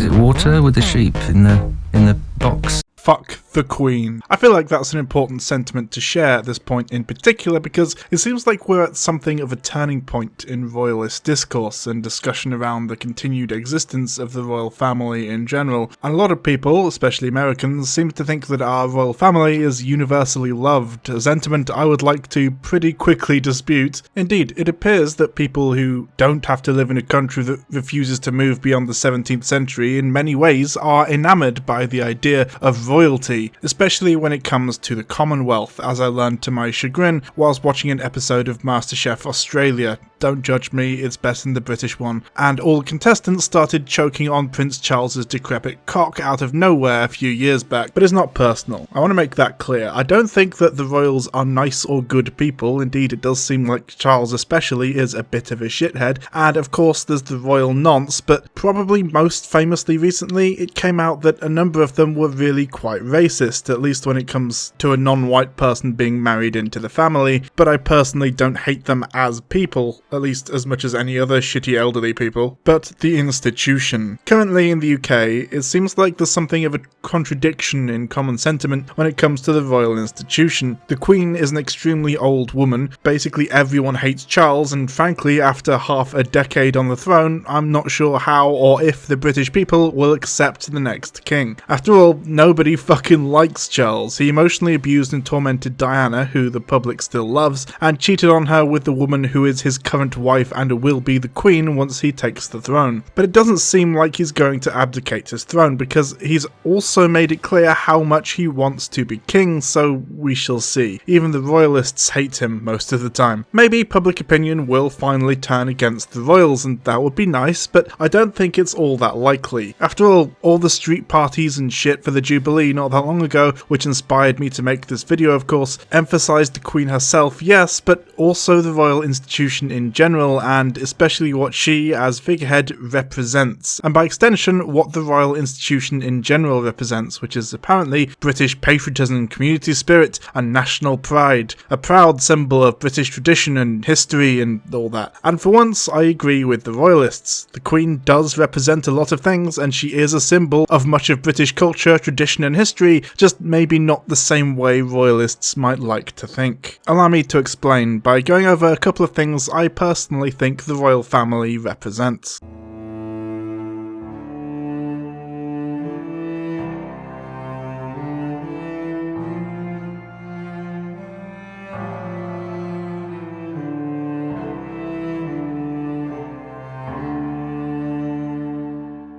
Is it water with the sheep in the box? Fuck the Queen. I feel like that's an important sentiment to share at this point in particular because it seems like we're at something of a turning point in royalist discourse and discussion around the continued existence of the royal family in general. And a lot of people, especially Americans, seem to think that our royal family is universally loved, a sentiment I would like to pretty quickly dispute. Indeed, it appears that people who don't have to live in a country that refuses to move beyond the 17th century in many ways are enamoured by the idea of royalty, especially when it comes to the Commonwealth, as I learned to my chagrin whilst watching an episode of MasterChef Australia. Don't judge me, it's better than the British one. And all the contestants started choking on Prince Charles's decrepit cock out of nowhere a few years back, but it's not personal. I want to make that clear. I don't think that the royals are nice or good people. Indeed, it does seem like Charles especially is a bit of a shithead. And of course there's the royal nonce, but probably most famously recently it came out that a number of them were really quite racist, at least when it comes to a non-white person being married into the family. But I personally don't hate them as people, at least as much as any other shitty elderly people. But the institution. Currently in the UK, it seems like there's something of a contradiction in common sentiment when it comes to the royal institution. The Queen is an extremely old woman, basically everyone hates Charles, and frankly, after half a decade on the throne, I'm not sure how or if the British people will accept the next king. After all, nobody fucking likes Charles. He emotionally abused and tormented Diana, who the public still loves, and cheated on her with the woman who is his current wife and will be the Queen once he takes the throne. But it doesn't seem like he's going to abdicate his throne because he's also made it clear how much he wants to be king, so we shall see. Even the royalists hate him most of the time. Maybe public opinion will finally turn against the royals and that would be nice, but I don't think it's all that likely. After all the street parties and shit for the Jubilee not that long ago, which inspired me to make this video of course, emphasised the Queen herself, yes, but also the royal institution in general, and especially what she, as figurehead, represents. And by extension, what the royal institution in general represents, which is apparently British patriotism, community spirit, and national pride. A proud symbol of British tradition and history and all that. And for once, I agree with the royalists. The Queen does represent a lot of things, and she is a symbol of much of British culture, tradition, and history, just maybe not the same way royalists might like to think. Allow me to explain by going over a couple of things I personally think the royal family represents.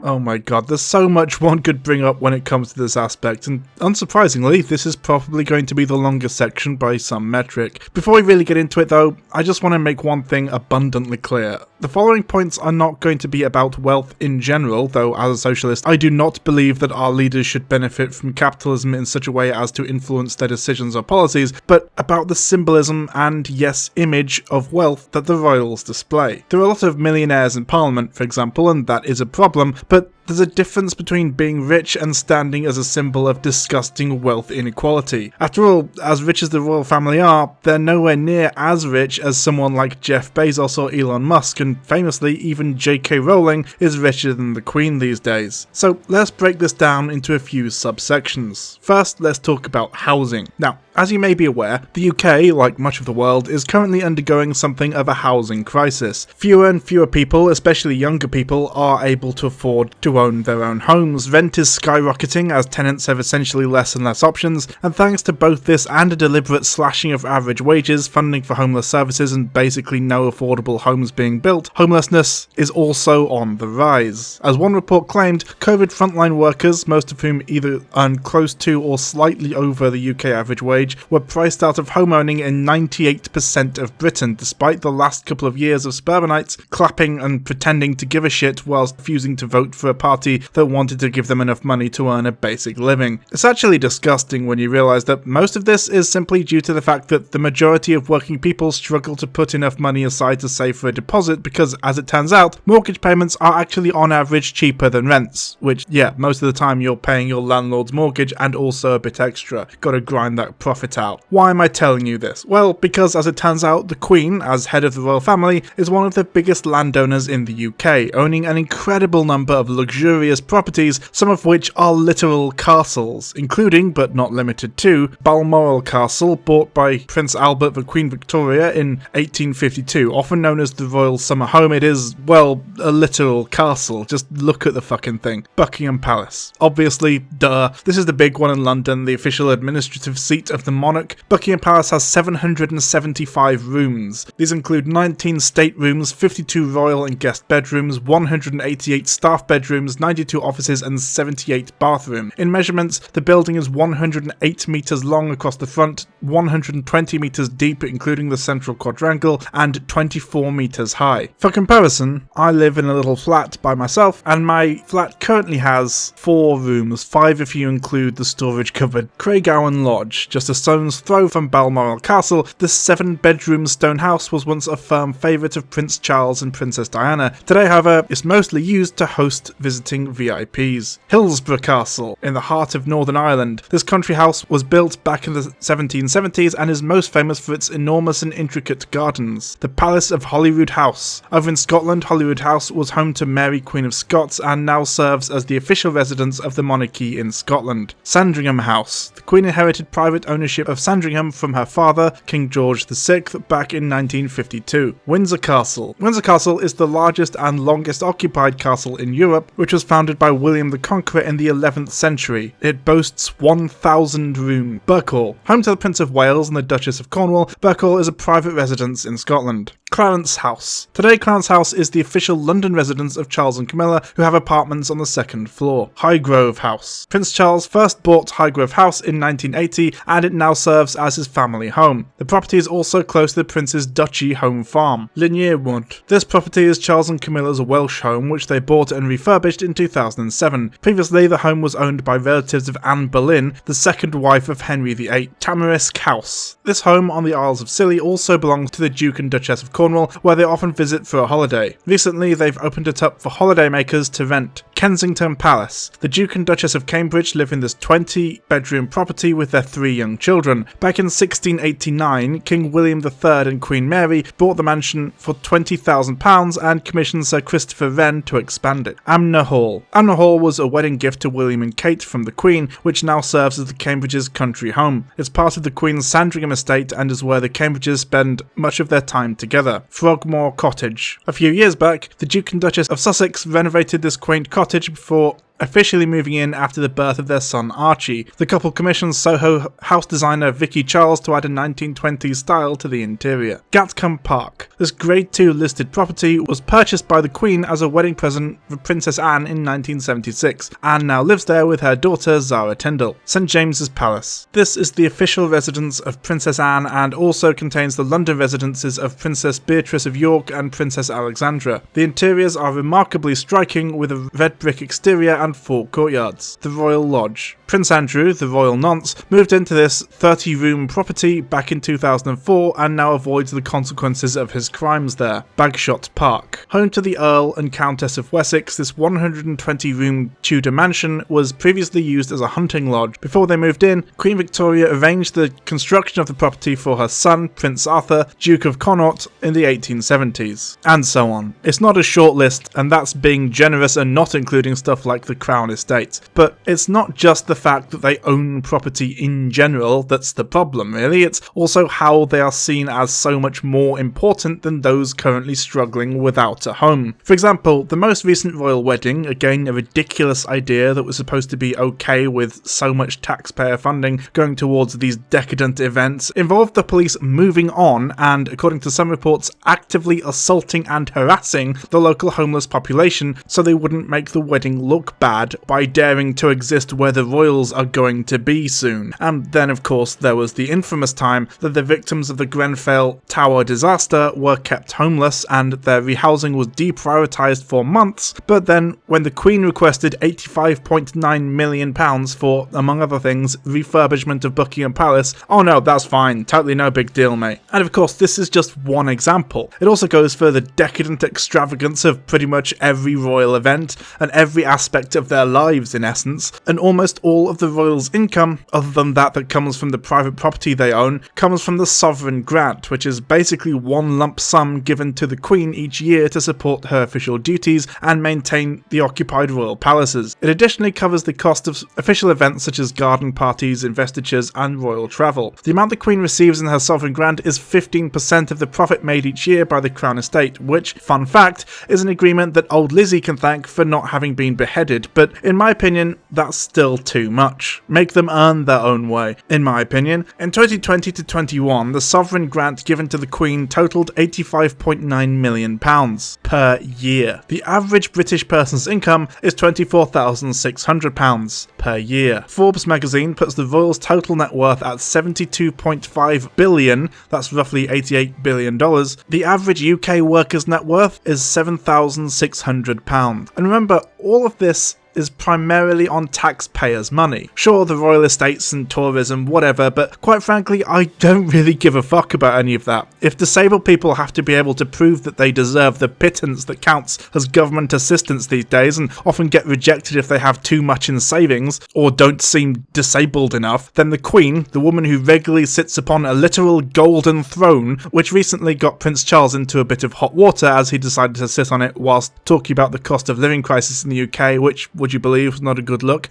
Oh my god, there's so much one could bring up when it comes to this aspect, and unsurprisingly, this is probably going to be the longest section by some metric. Before we really get into it though, I just want to make one thing abundantly clear. The following points are not going to be about wealth in general, though as a socialist, I do not believe that our leaders should benefit from capitalism in such a way as to influence their decisions or policies, but about the symbolism and, yes, image of wealth that the royals display. There are a lot of millionaires in Parliament, for example, and that is a problem, but there's a difference between being rich and standing as a symbol of disgusting wealth inequality. After all, as rich as the royal family are, they're nowhere near as rich as someone like Jeff Bezos or Elon Musk, and famously, even J.K. Rowling is richer than the Queen these days. So let's break this down into a few subsections. First, let's talk about housing. Now, as you may be aware, the UK, like much of the world, is currently undergoing something of a housing crisis. Fewer and fewer people, especially younger people, are able to afford to own their own homes. Rent is skyrocketing as tenants have essentially less and less options, and thanks to both this and a deliberate slashing of average wages, funding for homeless services, and basically no affordable homes being built, homelessness is also on the rise. As one report claimed, COVID frontline workers, most of whom either earn close to or slightly over the UK average wage, were priced out of homeowning in 98% of Britain, despite the last couple of years of suburbanites clapping and pretending to give a shit whilst refusing to vote for a party that wanted to give them enough money to earn a basic living. It's actually disgusting when you realise that most of this is simply due to the fact that the majority of working people struggle to put enough money aside to save for a deposit because, as it turns out, mortgage payments are actually on average cheaper than rents, which, yeah, most of the time you're paying your landlord's mortgage and also a bit extra. Gotta grind that profit out. Why am I telling you this? Well, because as it turns out, the Queen, as head of the royal family, is one of the biggest landowners in the UK, owning an incredible number of luxurious properties, some of which are literal castles, including, but not limited to, Balmoral Castle, bought by Prince Albert for Queen Victoria in 1852. Often known as the Royal Summer Home, it is, well, a literal castle. Just look at the fucking thing. Buckingham Palace. Obviously, duh. This is the big one in London, the official administrative seat of the monarch. Buckingham Palace has 775 rooms. These include 19 staterooms, 52 royal and guest bedrooms, 188 staff bedrooms, 92 offices, and 78 bathrooms. In measurements, the building is 108 metres long across the front, 120 metres deep, including the central quadrangle, and 24 metres high. For comparison, I live in a little flat by myself, and my flat currently has 4 rooms, 5 if you include the storage cupboard. Craigowen Lodge, just a stone's throw from Balmoral Castle, this 7-bedroom stone house was once a firm favourite of Prince Charles and Princess Diana. Today, however, it's mostly used to host visiting VIPs. Hillsborough Castle, in the heart of Northern Ireland. This country house was built back in the 1770s and is most famous for its enormous and intricate gardens. The Palace of Holyrood House. Over in Scotland, Holyrood House was home to Mary, Queen of Scots, and now serves as the official residence of the monarchy in Scotland. Sandringham House. The Queen inherited private ownership of Sandringham from her father, King George VI, back in 1952. Windsor Castle. Windsor Castle is the largest and longest occupied castle in Europe, which was founded by William the Conqueror in the 11th century. It boasts 1,000 rooms. Birkhall. Home to the Prince of Wales and the Duchess of Cornwall, Birkhall is a private residence in Scotland. Clarence House. Today, Clarence House is the official London residence of Charles and Camilla, who have apartments on the 2nd floor. Highgrove House. Prince Charles first bought Highgrove House in 1980, and it now serves as his family home. The property is also close to the Prince's Duchy home farm. Linnear Wood. This property is Charles and Camilla's Welsh home, which they bought and refurbished in 2007. Previously, the home was owned by relatives of Anne Boleyn, the second wife of Henry VIII. Tamarisk House. This home on the Isles of Scilly also belongs to the Duke and Duchess of Cornwall, where they often visit for a holiday. Recently, they've opened it up for holidaymakers to rent. Kensington Palace. The Duke and Duchess of Cambridge live in this 20-bedroom property with their 3 young children. Back in 1689, King William III and Queen Mary bought the mansion for £20,000 and commissioned Sir Christopher Wren to expand it. Amner Hall. Amner Hall was a wedding gift to William and Kate from the Queen, which now serves as the Cambridges' country home. It's part of the Queen's Sandringham estate and is where the Cambridges spend much of their time together. Frogmore Cottage. A few years back, the Duke and Duchess of Sussex renovated this quaint cottage before officially moving in after the birth of their son Archie. The couple commissioned Soho house designer Vicky Charles to add a 1920s style to the interior. Gatcombe Park. This Grade 2 listed property was purchased by the Queen as a wedding present for Princess Anne in 1976. Anne now lives there with her daughter Zara Tyndall. St James's Palace. This is the official residence of Princess Anne and also contains the London residences of Princess Beatrice of York and Princess Alexandra. The interiors are remarkably striking with a red brick exterior and 4 courtyards. The Royal Lodge. Prince Andrew, the royal nonce, moved into this 30-room property back in 2004 and now avoids the consequences of his crimes there. Bagshot Park. Home to the Earl and Countess of Wessex, this 120-room Tudor mansion was previously used as a hunting lodge. Before they moved in, Queen Victoria arranged the construction of the property for her son, Prince Arthur, Duke of Connaught, in the 1870s. And so on. It's not a short list, and that's being generous and not including stuff like the Crown Estate. But it's not just the fact that they own property in general that's the problem, really. It's also how they are seen as so much more important than those currently struggling without a home. For example, the most recent royal wedding, again a ridiculous idea that was supposed to be okay with so much taxpayer funding going towards these decadent events, involved the police moving on and, according to some reports, actively assaulting and harassing the local homeless population so they wouldn't make the wedding look bad by daring to exist where the royals are going to be soon. And then, of course, there was the infamous time that the victims of the Grenfell Tower disaster were kept homeless and their rehousing was deprioritised for months, but then when the Queen requested £85.9 million for, among other things, refurbishment of Buckingham Palace, oh no, that's fine, totally no big deal, mate. And of course, this is just one example. It also goes for the decadent extravagance of pretty much every royal event and every aspect of of their lives in essence, and almost all of the royals' income, other than that comes from the private property they own, comes from the sovereign grant, which is basically one lump sum given to the Queen each year to support her official duties and maintain the occupied royal palaces. It additionally covers the cost of official events such as garden parties, investitures, and royal travel. The amount the Queen receives in her sovereign grant is 15% of the profit made each year by the Crown Estate, which, fun fact, is an agreement that old Lizzie can thank for not having been beheaded, but in my opinion, that's still too much. Make them earn their own way. In my opinion, in 2020 to 21, the sovereign grant given to the Queen totaled £85.9 million per year. The average British person's income is £24,600 per year. Forbes magazine puts the royals' total net worth at £72.5 billion, that's roughly $88 billion. The average UK worker's net worth is £7,600. And remember, all of this is primarily on taxpayers' money. Sure, the royal estates and tourism, whatever, but quite frankly, I don't really give a fuck about any of that. If disabled people have to be able to prove that they deserve the pittance that counts as government assistance these days, and often get rejected if they have too much in savings, or don't seem disabled enough, then the Queen, the woman who regularly sits upon a literal golden throne, which recently got Prince Charles into a bit of hot water as he decided to sit on it whilst talking about the cost of living crisis in the UK, which, would you believe, was not a good look.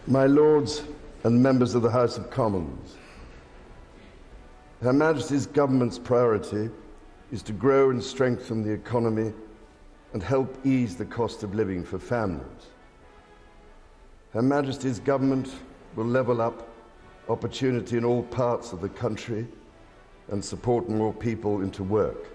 My Lords and members of the House of Commons, Her Majesty's government's priority is to grow and strengthen the economy and help ease the cost of living for families. Her Majesty's government will level up opportunity in all parts of the country and support more people into work.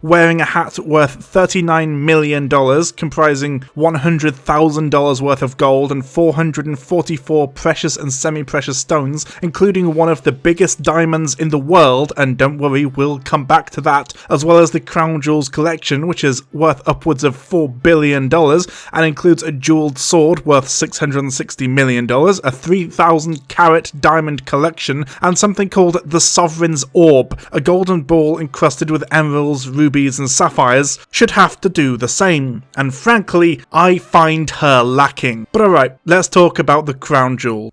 Wearing a hat worth $39 million, comprising $100,000 worth of gold and 444 precious and semi-precious stones, including one of the biggest diamonds in the world, and don't worry, we'll come back to that, as well as the Crown Jewels collection, which is worth upwards of $4 billion, and includes a jewelled sword worth $660 million, a 3,000 carat diamond collection, and something called the Sovereign's Orb, a golden ball encrusted with emeralds, rubies, and sapphires, should have to do the same, and frankly, I find her lacking. But alright, let's talk about the Crown Jewel.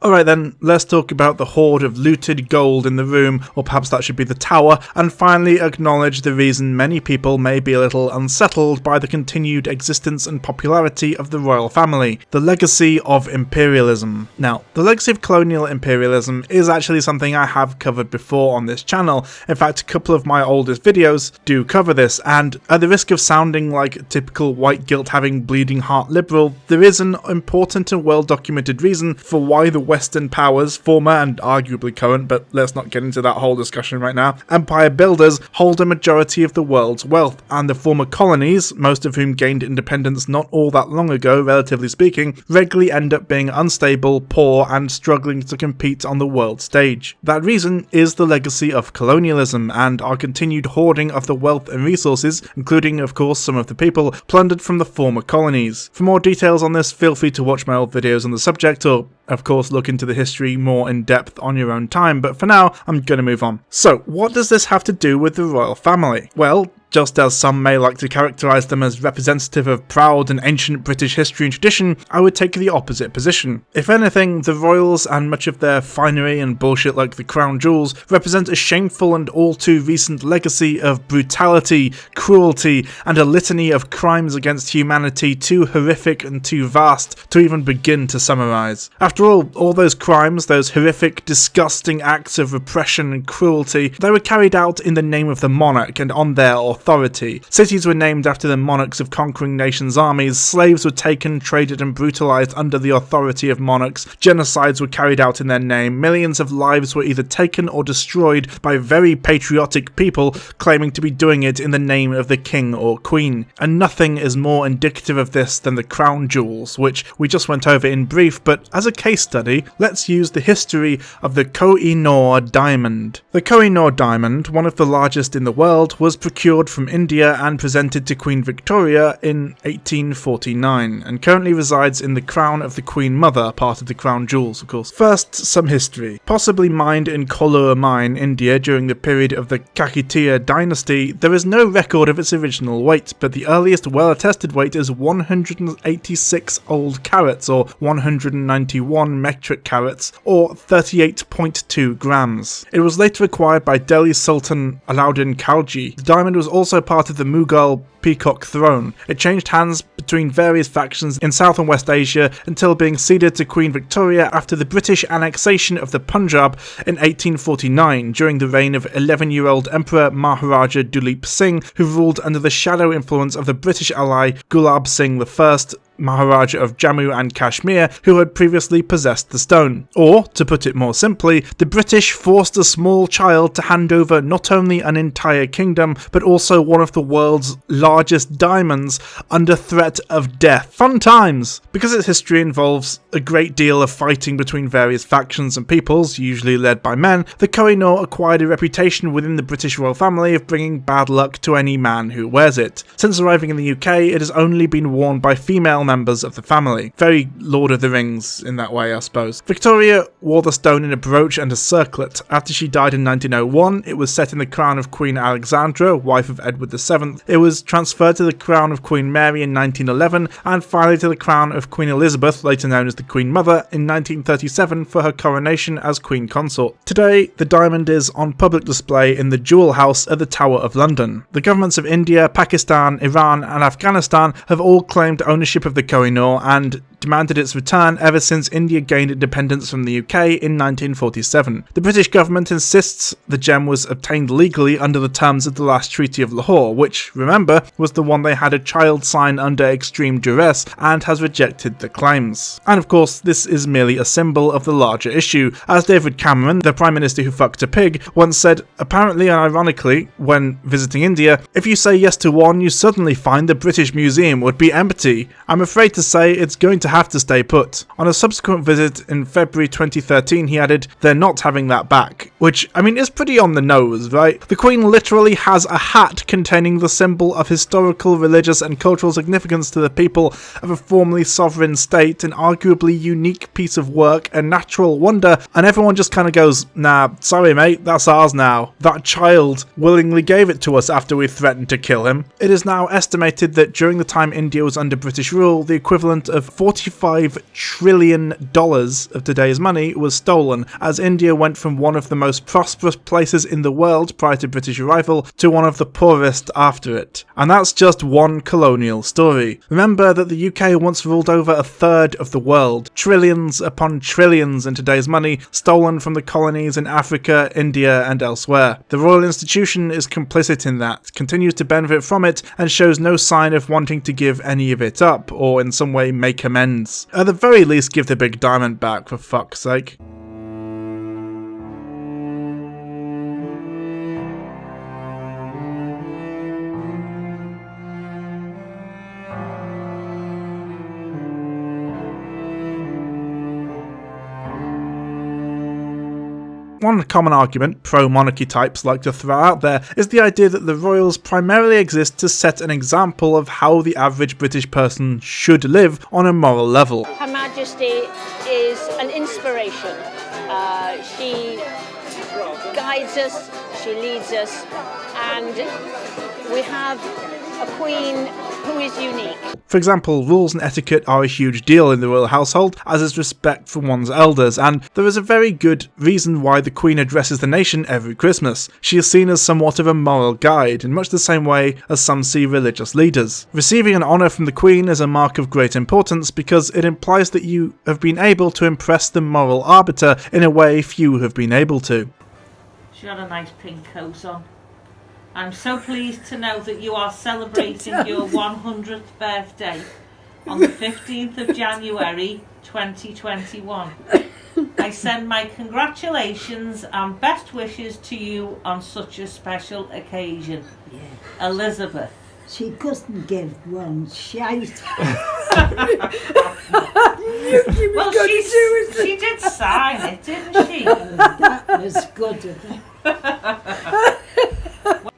Alright then, let's talk about the hoard of looted gold in the room, or perhaps that should be the tower, and finally acknowledge the reason many people may be a little unsettled by the continued existence and popularity of the royal family: the legacy of imperialism. Now, the legacy of colonial imperialism is actually something I have covered before on this channel. In fact, a couple of my oldest videos do cover this, and at the risk of sounding like a typical white guilt-having bleeding heart liberal, there is an important and well-documented reason for why the Western powers, former and arguably current, but let's not get into that whole discussion right now, empire builders hold a majority of the world's wealth, and the former colonies, most of whom gained independence not all that long ago, relatively speaking, regularly end up being unstable, poor, and struggling to compete on the world stage. That reason is the legacy of colonialism and our continued hoarding of the wealth and resources, including, of course, some of the people plundered from the former colonies. For more details on this, feel free to watch my old videos on the subject, or of course look into the history more in depth on your own time, but for now I'm going to move on. So, what does this have to do with the royal family? Well, just as some may like to characterise them as representative of proud and ancient British history and tradition, I would take the opposite position. If anything, the royals and much of their finery and bullshit like the Crown Jewels represent a shameful and all too recent legacy of brutality, cruelty, and a litany of crimes against humanity too horrific and too vast to even begin to summarise. After all those crimes, those horrific, disgusting acts of repression and cruelty, they were carried out in the name of the monarch and on their authority. Cities were named after the monarchs of conquering nations' armies, slaves were taken, traded and brutalized under the authority of monarchs, genocides were carried out in their name, millions of lives were either taken or destroyed by very patriotic people claiming to be doing it in the name of the king or queen. And nothing is more indicative of this than the Crown Jewels, which we just went over in brief, but as a case study, let's use the history of the Koh-i-Noor diamond. The Koh-i-Noor diamond, one of the largest in the world, was procured restored from India and presented to Queen Victoria in 1849, and currently resides in the crown of the Queen Mother, part of the crown jewels, of course. First, some history. Possibly mined in Kollur mine, India, during the period of the Kakatiya dynasty, there is no record of its original weight, but the earliest well-attested weight is 186 old carats, or 191 metric carats, or 38.2 grams. It was later acquired by Delhi Sultan Alauddin Khalji. The diamond was also part of the Mughal Peacock Throne. It changed hands between various factions in South and West Asia until being ceded to Queen Victoria after the British annexation of the Punjab in 1849 during the reign of 11-year-old Emperor Maharaja Duleep Singh, who ruled under the shadow influence of the British ally Gulab Singh I, Maharaja of Jammu and Kashmir, who had previously possessed the stone. Or, to put it more simply, the British forced a small child to hand over not only an entire kingdom, but also one of the world's largest diamonds under threat of death. Fun times! Because its history involves a great deal of fighting between various factions and peoples, usually led by men, the Koh-i-Noor acquired a reputation within the British royal family of bringing bad luck to any man who wears it. Since arriving in the UK, it has only been worn by female members of the family. Very Lord of the Rings in that way, I suppose. Victoria wore the stone in a brooch and a circlet. After she died in 1901, it was set in the crown of Queen Alexandra, wife of Edward VII. It was transferred to the crown of Queen Mary in 1911, and finally to the crown of Queen Elizabeth, later known as the Queen Mother, in 1937 for her coronation as Queen Consort. Today, the diamond is on public display in the Jewel House at the Tower of London. The governments of India, Pakistan, Iran and Afghanistan have all claimed ownership of the Koh-i-Noor and demanded its return ever since India gained independence from the UK in 1947. The British government insists the gem was obtained legally under the terms of the last Treaty of Lahore, which, remember, was the one they had a child sign under extreme duress, and has rejected the claims. And of course, this is merely a symbol of the larger issue. As David Cameron, the Prime Minister who fucked a pig, once said, apparently and ironically, when visiting India, if you say yes to one, you suddenly find the British Museum would be empty. I'm afraid to say it's going to have to stay put. On a subsequent visit in February 2013, he added, they're not having that back. Which, I mean, is pretty on the nose, right? The Queen literally has a hat containing the symbol of historical, religious and cultural significance to the people of a formerly sovereign state, an arguably unique piece of work, a natural wonder, and everyone just kind of goes, nah, sorry mate, that's ours now. That child willingly gave it to us after we threatened to kill him. It is now estimated that during the time India was under British rule, the equivalent of $45 trillion of today's money was stolen, as India went from one of the most prosperous places in the world prior to British arrival to one of the poorest after it. And that's just one colonial story. Remember that the UK once ruled over a third of the world. Trillions upon trillions in today's money stolen from the colonies in Africa, India and elsewhere. The royal institution is complicit in that, continues to benefit from it, and shows no sign of wanting to give any of it up, or in some way make amends. At the very least, give the big diamond back, for fuck's sake. One common argument pro-monarchy types like to throw out there is the idea that the royals primarily exist to set an example of how the average British person should live on a moral level. Her Majesty is an inspiration. She guides us, she leads us, and we have a queen who is unique. For example, rules and etiquette are a huge deal in the royal household, as is respect for one's elders, and there is a very good reason why the Queen addresses the nation every Christmas. She is seen as somewhat of a moral guide, in much the same way as some see religious leaders. Receiving an honour from the Queen is a mark of great importance because it implies that you have been able to impress the moral arbiter in a way few have been able to. She had a nice pink coat on. I'm so pleased to know that you are celebrating your 100th birthday on the 15th of January 2021. I send my congratulations and best wishes to you on such a special occasion. Yeah. Elizabeth. She couldn't give one shite. Well, she did sign it, didn't she? That was good of her.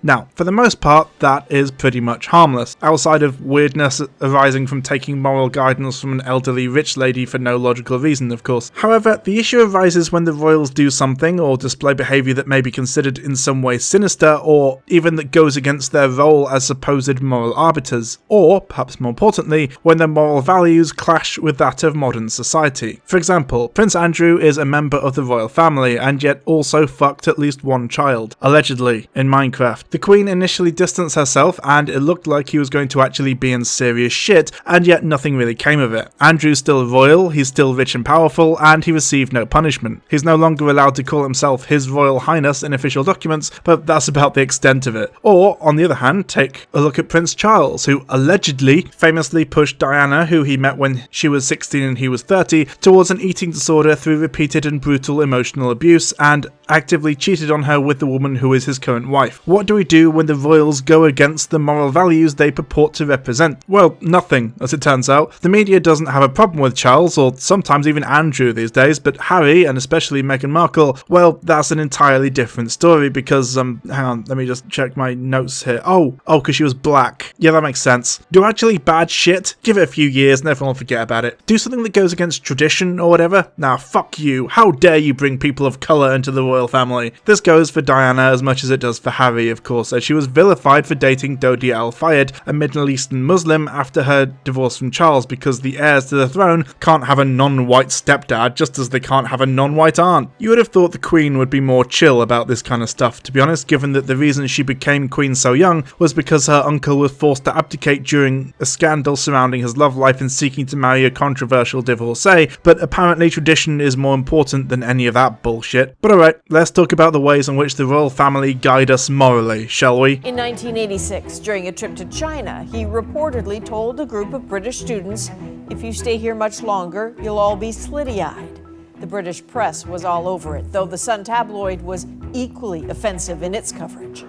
Now, for the most part, that is pretty much harmless, outside of weirdness arising from taking moral guidance from an elderly rich lady for no logical reason, of course. However, the issue arises when the royals do something or display behaviour that may be considered in some way sinister, or even that goes against their role as supposed moral arbiters, or, perhaps more importantly, when their moral values clash with that of modern society. For example, Prince Andrew is a member of the royal family, and yet also fucked at least one child, allegedly, in Minecraft. The Queen initially distanced herself, and it looked like he was going to actually be in serious shit, and yet nothing really came of it. Andrew's still royal, he's still rich and powerful, and he received no punishment. He's no longer allowed to call himself His Royal Highness in official documents, but that's about the extent of it. Or, on the other hand, take a look at Prince Charles, who allegedly famously pushed Diana, who he met when she was 16 and he was 30, towards an eating disorder through repeated and brutal emotional abuse, and actively cheated on her with the woman who is his current wife. What do we do when the royals go against the moral values they purport to represent? Well, nothing, as it turns out. The media doesn't have a problem with Charles, or sometimes even Andrew these days, but Harry, and especially Meghan Markle, well, that's an entirely different story because, hang on, let me just check my notes here. Oh, because she was black. Yeah, that makes sense. Do actually bad shit? Give it a few years and everyone will forget about it. Do something that goes against tradition or whatever? Nah, fuck you. How dare you bring people of colour into the royal family? This goes for Diana as much as it does for Harry, of course, as she was vilified for dating Dodi Al-Fayed, a Middle Eastern Muslim, after her divorce from Charles, because the heirs to the throne can't have a non-white stepdad, just as they can't have a non-white aunt. You would have thought the Queen would be more chill about this kind of stuff, to be honest, given that the reason she became Queen so young was because her uncle was forced to abdicate during a scandal surrounding his love life and seeking to marry a controversial divorcee, but apparently tradition is more important than any of that bullshit. But alright, let's talk about the ways in which the royal family guide us morally, shall we? In 1986, during a trip to China, he reportedly told a group of British students, "If you stay here much longer, you'll all be slitty-eyed." The British press was all over it, though the Sun tabloid was equally offensive in its coverage.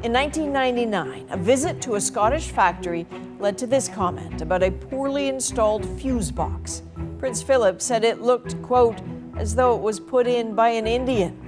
In 1999, a visit to a Scottish factory led to this comment about a poorly installed fuse box. Prince Philip said it looked, quote, as though it was put in by an Indian.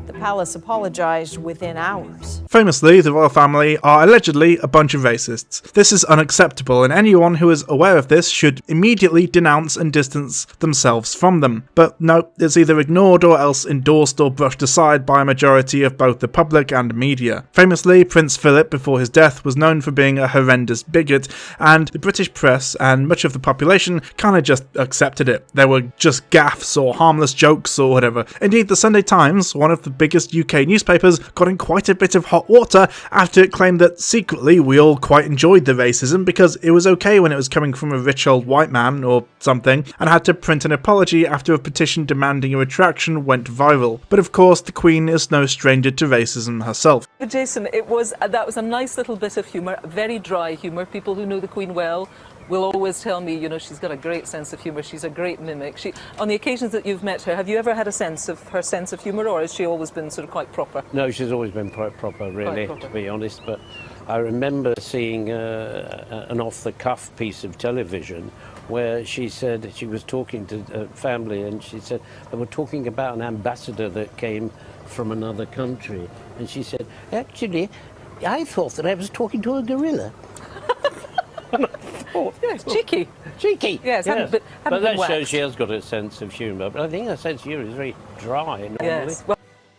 The palace apologized within hours. Famously, the royal family are allegedly a bunch of racists. This is unacceptable, and anyone who is aware of this should immediately denounce and distance themselves from them. But no, it's either ignored or else endorsed or brushed aside by a majority of both the public and media. Famously, Prince Philip, before his death, was known for being a horrendous bigot, and the British press and much of the population kind of just accepted it. There were just gaffes or harmless jokes or whatever. Indeed, the Sunday Times, one of the biggest UK newspapers, got in quite a bit of hot water after it claimed that secretly we all quite enjoyed the racism because it was okay when it was coming from a rich old white man or something, and had to print an apology after a petition demanding a retraction went viral. But of course, the Queen is no stranger to racism herself. Jason, that was a nice little bit of humour, very dry humour. People who know the Queen well will always tell me, you know, she's got a great sense of humour, she's a great mimic. On the occasions that you've met her, have you ever had a sense of her sense of humour, or has she always been sort of quite proper? No, she's always been quite proper, really, to be honest. But I remember seeing an off-the-cuff piece of television where she said she was talking to a family, and she said they were talking about an ambassador that came from another country, and she said, actually, I thought that I was talking to a gorilla. Yes, cheeky. Cheeky. Yes, yes. but that shows she has got a sense of humour. But I think her sense of humour is very dry normally. Yes. Well,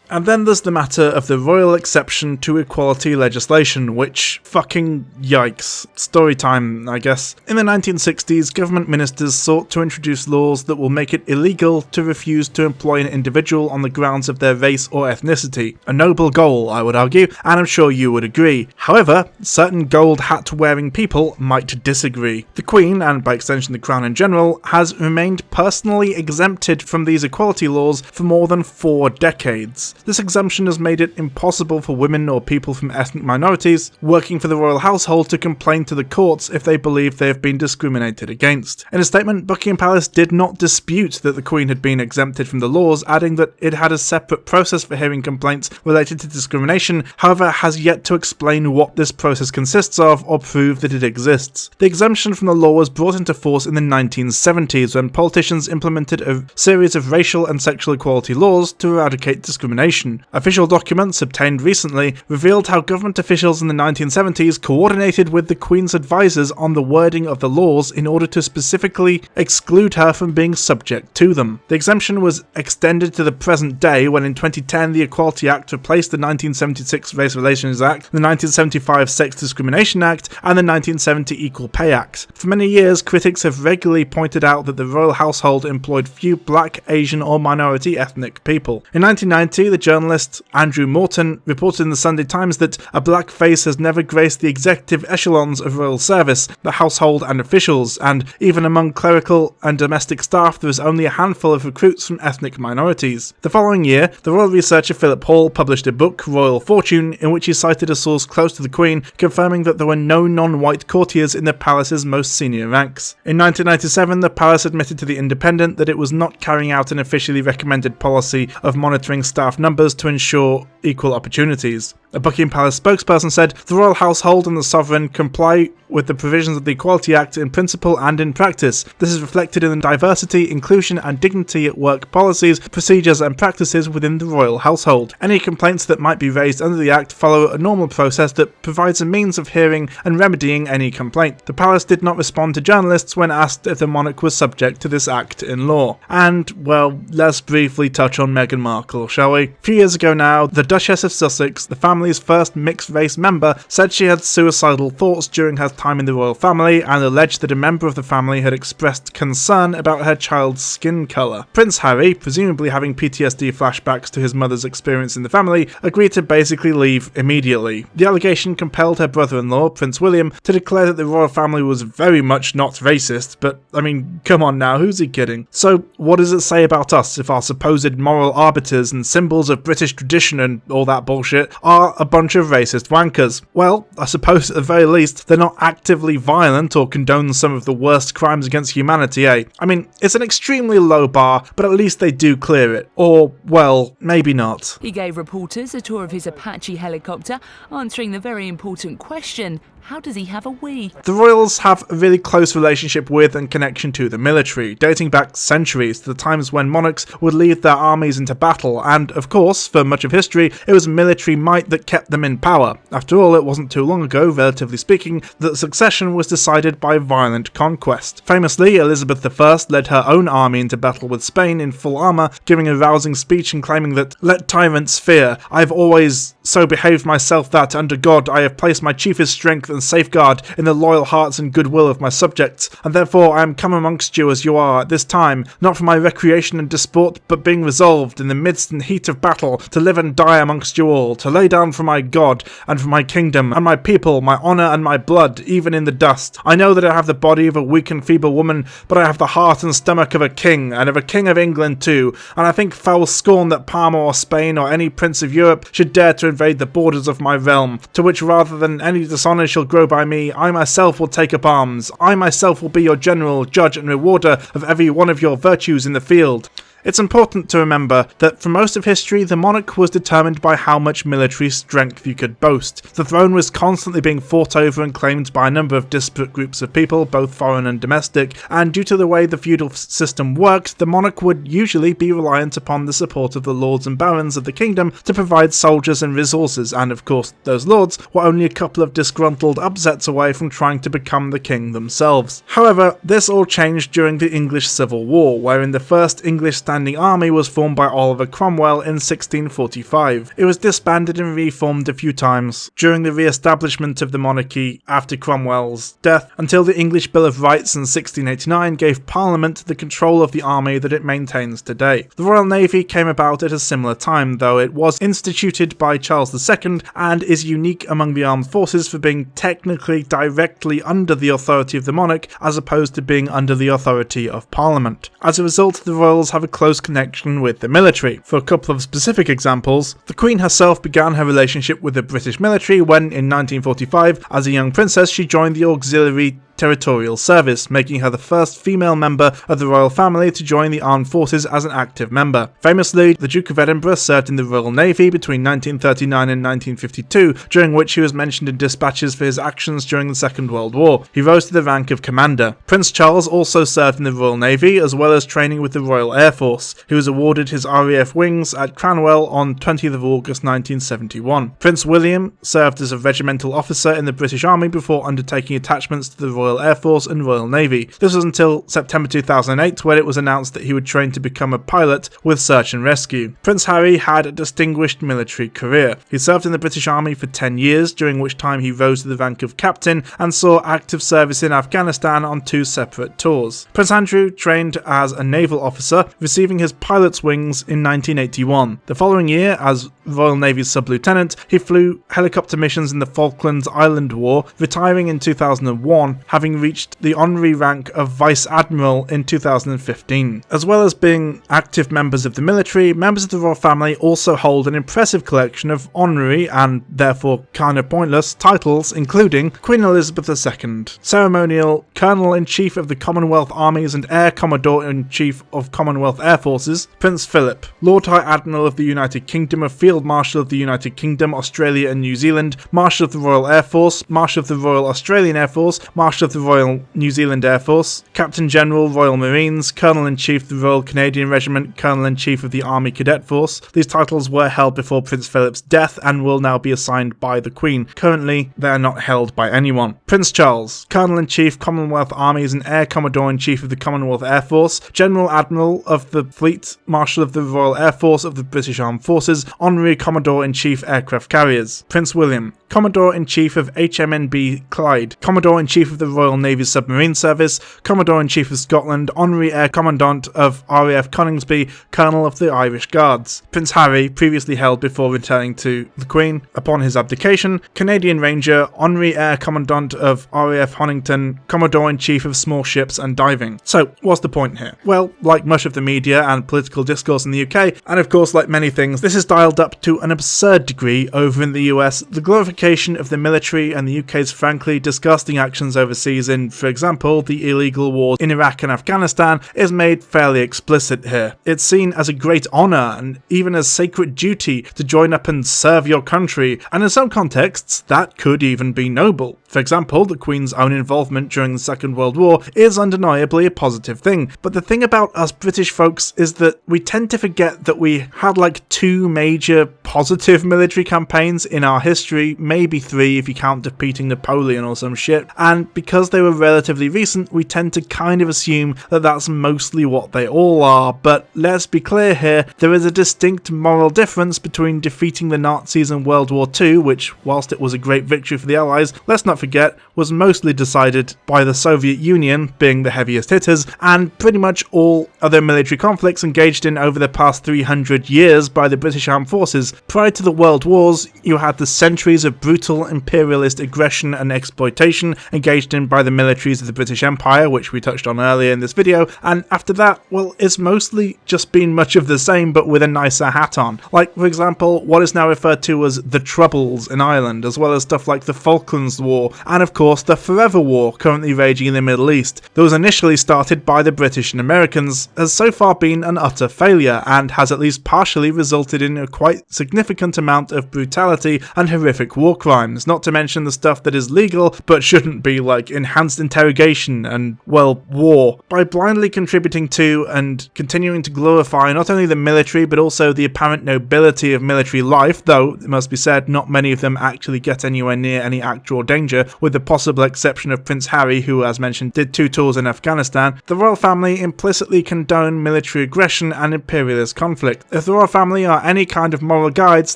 And then there's the matter of the royal exception to equality legislation, which fucking yikes. Story time, I guess. In the 1960s, government ministers sought to introduce laws that will make it illegal to refuse to employ an individual on the grounds of their race or ethnicity. A noble goal, I would argue, and I'm sure you would agree. However, certain gold hat-wearing people might disagree. The Queen, and by extension the Crown in general, has remained personally exempted from these equality laws for more than 4 decades. This exemption has made it impossible for women or people from ethnic minorities working for the royal household to complain to the courts if they believe they have been discriminated against. In a statement, Buckingham Palace did not dispute that the Queen had been exempted from the laws, adding that it had a separate process for hearing complaints related to discrimination, however has yet to explain what this process consists of or prove that it exists. The exemption from the law was brought into force in the 1970s when politicians implemented a series of racial and sexual equality laws to eradicate discrimination. discrimination. Official documents obtained recently revealed how government officials in the 1970s coordinated with the Queen's advisors on the wording of the laws in order to specifically exclude her from being subject to them. The exemption was extended to the present day when in 2010 the Equality Act replaced the 1976 Race Relations Act, the 1975 Sex Discrimination Act, and the 1970 Equal Pay Act. For many years, critics have regularly pointed out that the royal household employed few black, Asian, or minority ethnic people. In 1990, the journalist Andrew Morton reported in the Sunday Times that a black face has never graced the executive echelons of royal service, the household and officials, and even among clerical and domestic staff there is only a handful of recruits from ethnic minorities. The following year, the royal researcher Philip Hall published a book, Royal Fortune, in which he cited a source close to the Queen, confirming that there were no non-white courtiers in the palace's most senior ranks. In 1997, the palace admitted to The Independent that it was not carrying out an officially recommended policy of monitoring staff numbers to ensure equal opportunities. A Buckingham Palace spokesperson said, "The royal household and the sovereign comply with the provisions of the Equality Act in principle and in practice. This is reflected in the diversity, inclusion and dignity at work policies, procedures and practices within the royal household. Any complaints that might be raised under the Act follow a normal process that provides a means of hearing and remedying any complaint." The palace did not respond to journalists when asked if the monarch was subject to this act in law. And, well, let's briefly touch on Meghan Markle, shall we? A few years ago now, the Duchess of Sussex, the family's first mixed-race member, said she had suicidal thoughts during her time in the royal family and alleged that a member of the family had expressed concern about her child's skin colour. Prince Harry, presumably having PTSD flashbacks to his mother's experience in the family, agreed to basically leave immediately. The allegation compelled her brother-in-law, Prince William, to declare that the royal family was very much not racist, but I mean, come on now, who's he kidding? So what does it say about us if our supposed moral arbiters and symbols of British tradition and all that bullshit are a bunch of racist wankers? Well, I suppose at the very least they're not actively violent or condone some of the worst crimes against humanity, eh? I mean, it's an extremely low bar, but at least they do clear it. Or, well, maybe not. He gave reporters a tour of his Apache helicopter, answering the very important question: how does he have a wee? The royals have a really close relationship with and connection to the military, dating back centuries to the times when monarchs would lead their armies into battle, and of course, for much of history, it was military might that kept them in power. After all, it wasn't too long ago, relatively speaking, that succession was decided by violent conquest. Famously, Elizabeth I led her own army into battle with Spain in full armour, giving a rousing speech and claiming that, "Let tyrants fear, I have always so behaved myself that, under God, I have placed my chiefest strength and safeguard in the loyal hearts and goodwill of my subjects, and therefore I am come amongst you as you are at this time, not for my recreation and disport, but being resolved, in the midst and heat of battle, to live and die amongst you all, to lay down for my God, and for my kingdom, and my people, my honour and my blood, even in the dust. I know that I have the body of a weak and feeble woman, but I have the heart and stomach of a king, and of a king of England too, and I think foul scorn that Parma or Spain or any prince of Europe should dare to invade the borders of my realm, to which rather than any dishonour shall grow by me, I myself will take up arms. I myself will be your general, judge and rewarder of every one of your virtues in the field." It's important to remember that for most of history, the monarch was determined by how much military strength you could boast. The throne was constantly being fought over and claimed by a number of disparate groups of people, both foreign and domestic, and due to the way the feudal system worked, the monarch would usually be reliant upon the support of the lords and barons of the kingdom to provide soldiers and resources, and of course, those lords were only a couple of disgruntled upsets away from trying to become the king themselves. However, this all changed during the English Civil War, wherein the first English standing army was formed by Oliver Cromwell in 1645. It was disbanded and reformed a few times during the re-establishment of the monarchy after Cromwell's death, until the English Bill of Rights in 1689 gave Parliament the control of the army that it maintains today. The Royal Navy came about at a similar time, though it was instituted by Charles II and is unique among the armed forces for being technically directly under the authority of the monarch as opposed to being under the authority of Parliament. As a result, the royals have a close connection with the military. For a couple of specific examples, the Queen herself began her relationship with the British military when, in 1945, as a young princess, she joined the auxiliary territorial service, making her the first female member of the royal family to join the armed forces as an active member. Famously, the Duke of Edinburgh served in the Royal Navy between 1939 and 1952, during which he was mentioned in dispatches for his actions during the Second World War. He rose to the rank of commander. Prince Charles also served in the Royal Navy, as well as training with the Royal Air Force. He was awarded his RAF wings at Cranwell on 20th of August 1971. Prince William served as a regimental officer in the British Army before undertaking attachments to the Royal Air Force and Royal Navy. This was until September 2008, when it was announced that he would train to become a pilot with search and rescue. Prince Harry had a distinguished military career. He served in the British Army for 10 years, during which time he rose to the rank of captain and saw active service in Afghanistan on 2 separate tours. Prince Andrew trained as a naval officer, receiving his pilot's wings in 1981. The following year, as Royal Navy's sub-lieutenant, he flew helicopter missions in the Falklands Island War, retiring in 2001, having reached the honorary rank of Vice Admiral in 2015. As well as being active members of the military, members of the royal family also hold an impressive collection of honorary, and therefore kind of pointless, titles, including Queen Elizabeth II, Ceremonial Colonel-in-Chief of the Commonwealth Armies and Air Commodore-in-Chief of Commonwealth Air Forces, Prince Philip, Lord High Admiral of the United Kingdom of Field Marshal of the United Kingdom, Australia and New Zealand, Marshal of the Royal Air Force, Marshal of the Royal Australian Air Force, Marshal of the Royal New Zealand Air Force, Captain General Royal Marines, Colonel-in-Chief of the Royal Canadian Regiment, Colonel-in-Chief of the Army Cadet Force. These titles were held before Prince Philip's death and will now be assigned by the Queen. Currently, they are not held by anyone. Prince Charles, Colonel-in-Chief, Commonwealth Armies and Air Commodore-in-Chief of the Commonwealth Air Force, General Admiral of the Fleet, Marshal of the Royal Air Force of the British Armed Forces, Honorary Commodore-in-Chief Aircraft Carriers. Prince William, Commodore-in-Chief of HMNB Clyde, Commodore-in-Chief of the Royal Navy Submarine Service, Commodore-in-Chief of Scotland, Honorary Air Commandant of RAF Coningsby, Colonel of the Irish Guards. Prince Harry, previously held before returning to the Queen upon his abdication, Canadian Ranger, Honorary Air Commandant of RAF Honington, Commodore-in-Chief of Small Ships and Diving. So, what's the point here? Well, like much of the media and political discourse in the UK, and of course like many things, this is dialed up to an absurd degree over in the US. The glorification of the military and the UK's frankly disgusting actions overseas in, for example, the illegal wars in Iraq and Afghanistan is made fairly explicit here. It's seen as a great honour and even as sacred duty to join up and serve your country, and in some contexts that could even be noble. For example, the Queen's own involvement during the Second World War is undeniably a positive thing, but the thing about us British folks is that we tend to forget that we had like 2 major positive military campaigns in our history, maybe 3 if you count defeating Napoleon or some shit, and because they were relatively recent, we tend to kind of assume that that's mostly what they all are. But let's be clear here, there is a distinct moral difference between defeating the Nazis in World War II, which, whilst it was a great victory for the Allies, let's not forget, was mostly decided by the Soviet Union being the heaviest hitters, and pretty much all other military conflicts engaged in over the past 300 years by the British Armed Forces. Prior to the World Wars, you had the centuries of brutal imperialist aggression and exploitation engaged in by the militaries of the British Empire, which we touched on earlier in this video, and after that, well, it's mostly just been much of the same but with a nicer hat on. Like, for example, what is now referred to as the Troubles in Ireland, as well as stuff like the Falklands War, and of course the Forever War currently raging in the Middle East, that was initially started by the British and Americans, has so far been an utter failure, and has at least partially resulted in a quite significant amount of brutality and horrific war crimes, not to mention the stuff that is legal but shouldn't be, like enhanced interrogation and, well, war. By blindly contributing to and continuing to glorify not only the military but also the apparent nobility of military life, though it must be said not many of them actually get anywhere near any actual danger, with the possible exception of Prince Harry, who, as mentioned, did 2 tours in Afghanistan, the royal family implicitly condone military aggression and imperialist conflict. If the royal family are any kind of moral guides,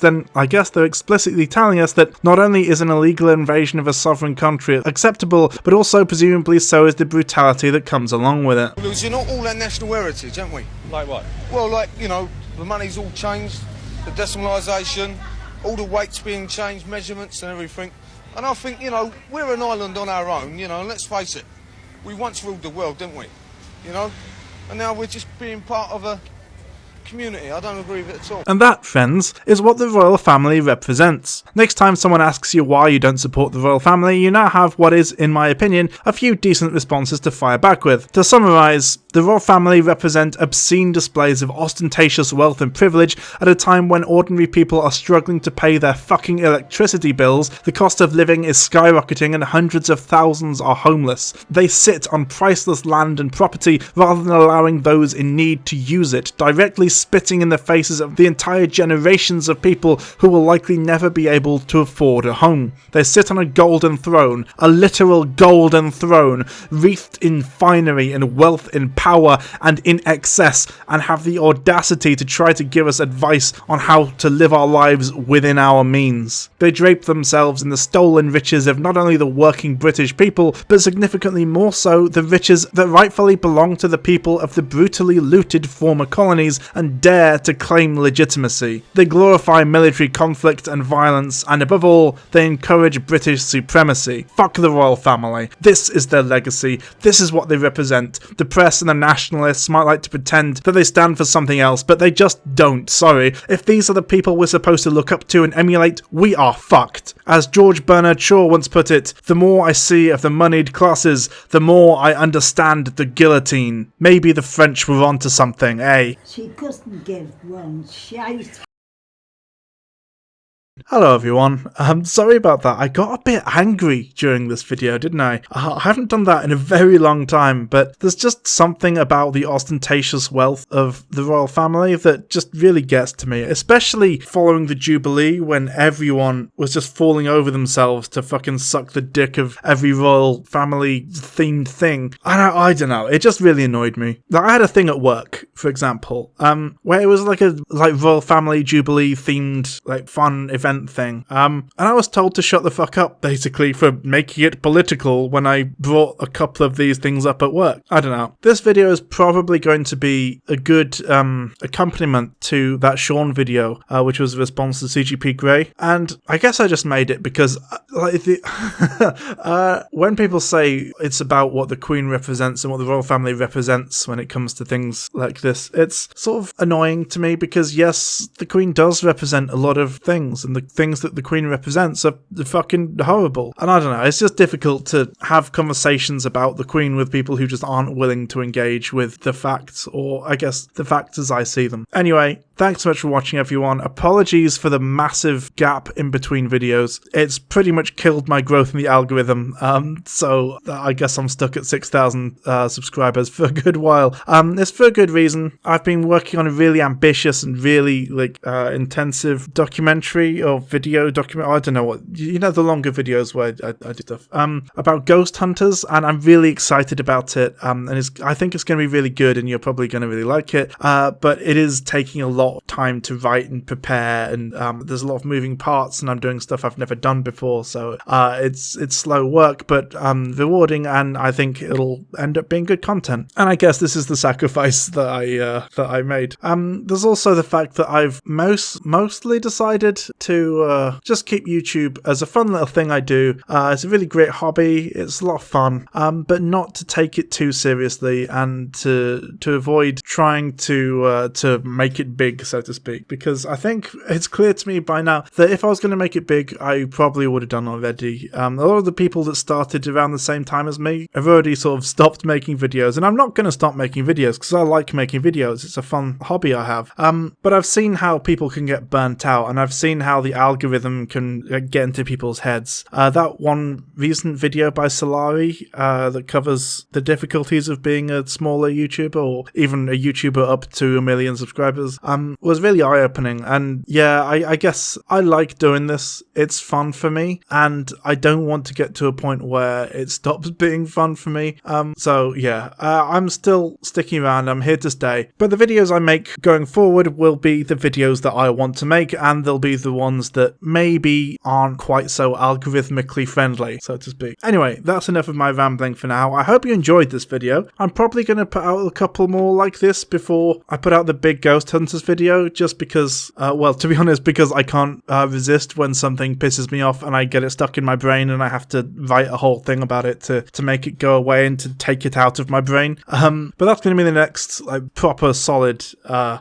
then I guess they're explicitly telling us that not only is an illegal invasion of a sovereign country acceptable, but also presumably so is the brutality that comes along with it. We're losing all our national heritage, aren't we? Like what? Well, like, you know, the money's all changed, the decimalisation, all the weights being changed, measurements and everything. And I think, you know, we're an island on our own, you know, and let's face it, we once ruled the world, didn't we? You know? And now we're just being part of a community. I don't agree with it at all. And that, friends, is what the royal family represents. Next time someone asks you why you don't support the royal family, you now have what is, in my opinion, a few decent responses to fire back with. To summarise, the royal family represent obscene displays of ostentatious wealth and privilege at a time when ordinary people are struggling to pay their fucking electricity bills, the cost of living is skyrocketing and hundreds of thousands are homeless. They sit on priceless land and property rather than allowing those in need to use it, directly spitting in the faces of the entire generations of people who will likely never be able to afford a home. They sit on a golden throne, a literal golden throne, wreathed in finery and wealth in power and in excess, and have the audacity to try to give us advice on how to live our lives within our means. They drape themselves in the stolen riches of not only the working British people, but significantly more so the riches that rightfully belong to the people of the brutally looted former colonies and dare to claim legitimacy. They glorify military conflict and violence, and above all, they encourage British supremacy. Fuck the royal family. This is their legacy. This is what they represent. The press and the nationalists might like to pretend that they stand for something else, but they just don't. Sorry. If these are the people we're supposed to look up to and emulate, we are fucked. As George Bernard Shaw once put it, the more I see of the moneyed classes, the more I understand the guillotine. Maybe the French were onto something, eh? She couldn't give one shite. Hello everyone, sorry about that. I got a bit angry during this video, didn't I? I haven't done that in a very long time, but there's just something about the ostentatious wealth of the royal family that just really gets to me, especially following the Jubilee when everyone was just falling over themselves to fucking suck the dick of every royal family themed thing. I don't know, it just really annoyed me. Like, I had a thing at work, for example, where it was like a royal family Jubilee themed like fun event thing, and I was told to shut the fuck up basically for making it political when I brought a couple of these things up at work. I don't know. This video is probably going to be a good accompaniment to that Sean video, which was a response to CGP Grey, and I guess I just made it because when people say it's about what the Queen represents and what the royal family represents when it comes to things like this, it's sort of annoying to me because yes, the Queen does represent a lot of things, and the things that the Queen represents are fucking horrible. And I don't know, it's just difficult to have conversations about the Queen with people who just aren't willing to engage with the facts, or I guess the facts as I see them. Anyway, thanks so much for watching everyone. Apologies for the massive gap in between videos. It's pretty much killed my growth in the algorithm, so I guess I'm stuck at 6,000 subscribers for a good while. It's for a good reason. I've been working on a really ambitious and really intensive documentary or video document. I don't know what, you know, the longer videos where I do stuff about ghost hunters, and I'm really excited about it. And I think it's going to be really good, and you're probably going to really like it. But it is taking a lot of time to write and prepare, and there's a lot of moving parts, and I'm doing stuff I've never done before. So it's slow work, but rewarding, and I think it'll end up being good content. And I guess this is the sacrifice that I made. There's also the fact that I've mostly decided to just keep YouTube as a fun little thing I do. It's a really great hobby, it's a lot of fun, but not to take it too seriously, and to avoid trying to make it big, so to speak, because I think it's clear to me by now that if I was going to make it big, I probably would have done already. A lot of the people that started around the same time as me have already sort of stopped making videos, and I'm not going to stop making videos because I like making videos. It's a fun hobby I have. But I've seen how people can get burnt out, and I've seen how the algorithm can get into people's heads. That one recent video by Solari that covers the difficulties of being a smaller YouTuber, or even a YouTuber up to 1 million subscribers, was really eye-opening. And yeah, I guess I like doing this. It's fun for me, and I don't want to get to a point where it stops being fun for me. So yeah, I'm still sticking around. I'm here to stay. But the videos I make going forward will be the videos that I want to make, and they'll be the ones that maybe aren't quite so algorithmically friendly, so to speak. Anyway, that's enough of my rambling for now. I hope you enjoyed this video. I'm probably going to put out a couple more like this before I put out the big Ghost Hunters video. video just because, well, to be honest, because I can't resist when something pisses me off and I get it stuck in my brain and I have to write a whole thing about it to make it go away and to take it out of my brain. But that's going to be the next like proper solid,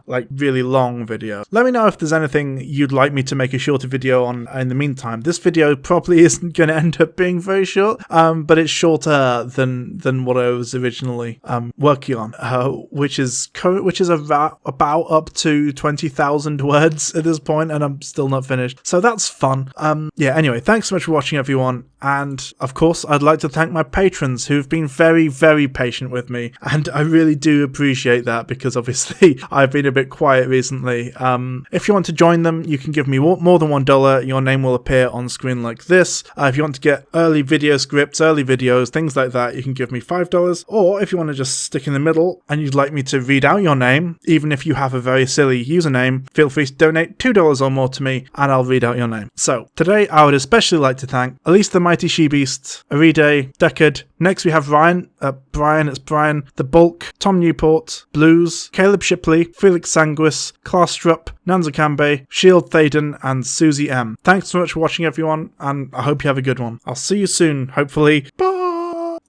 like really long video. Let me know if there's anything you'd like me to make a shorter video on in the meantime. This video probably isn't going to end up being very short, but it's shorter than what I was originally working on, which is about up to 20,000 words at this point, and I'm still not finished. So that's fun. Yeah, anyway, thanks so much for watching, everyone. And of course, I'd like to thank my patrons who've been very, very patient with me. And I really do appreciate that because obviously I've been a bit quiet recently. If you want to join them, you can give me more than $1. Your name will appear on screen like this. If you want to get early video scripts, early videos, things like that, you can give me $5. Or if you want to just stick in the middle and you'd like me to read out your name, even if you have a very silly username, feel free to donate $2 or more to me and I'll read out your name. So today I would especially like to thank Elise the Mighty She-Beast, Aride, Deckard. Next we have Brian, The Bulk, Tom Newport, Blues, Caleb Shipley, Felix Sanguis, Klaus Strupp, Nanza Kambe, Shield Thaden, and Susie M. Thanks so much for watching, everyone, and I hope you have a good one. I'll see you soon, hopefully. Bye!